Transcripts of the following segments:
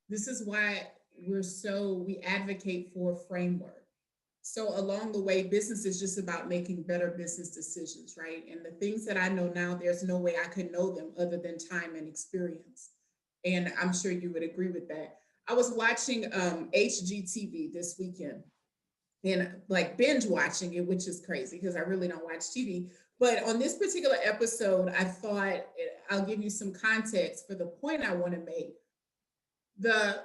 This is why we advocate for a framework. So along the way, business is just about making better business decisions, right? And the things that I know now, there's no way I could know them other than time and experience. And I'm sure you would agree with that. I was watching HGTV this weekend and like binge watching it, which is crazy because I really don't watch TV. But on this particular episode, I thought I'll give you some context for the point I want to make. The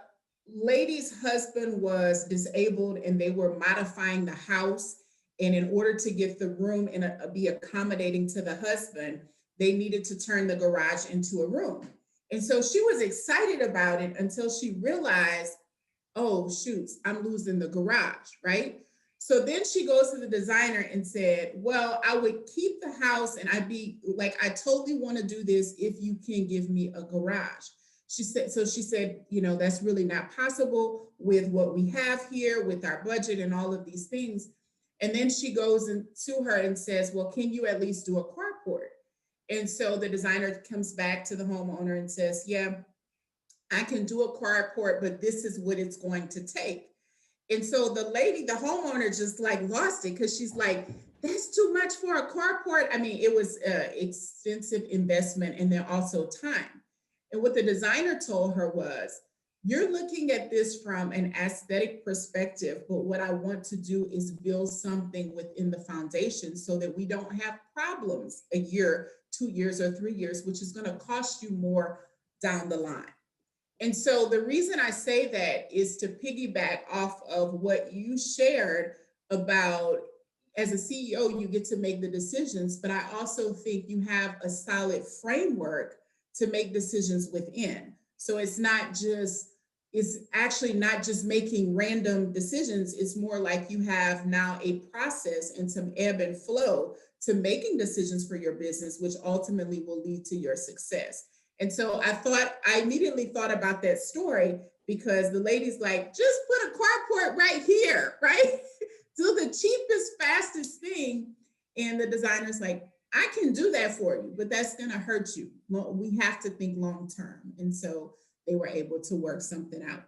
lady's husband was disabled and they were modifying the house. And in order to get the room and be accommodating to the husband, they needed to turn the garage into a room. And so she was excited about it until she realized, oh, shoots, I'm losing the garage, right? So then she goes to the designer and said, well, I would keep the house and I'd be like, I totally want to do this if you can give me a garage. She said, that's really not possible with what we have here, with our budget and all of these things. And then she goes to her and says, well, can you at least do a carport? And so the designer comes back to the homeowner and says, yeah, I can do a carport, but this is what it's going to take. And so the homeowner just like lost it because she's like, that's too much for a carport. I mean, it was extensive investment and then also time. And what the designer told her was, you're looking at this from an aesthetic perspective, but what I want to do is build something within the foundation so that we don't have problems a year, 2 years, or 3 years, which is going to cost you more down the line. And so the reason I say that is to piggyback off of what you shared about, as a CEO, you get to make the decisions, but I also think you have a solid framework to make decisions within. So it's actually not just making random decisions. It's more like you have now a process and some ebb and flow to making decisions for your business, which ultimately will lead to your success. And so I immediately thought about that story because the lady's like, just put a carport right here, right? Do the cheapest, fastest thing. And the designer's like, I can do that for you, but that's going to hurt you. We have to think long term. And so they were able to work something out.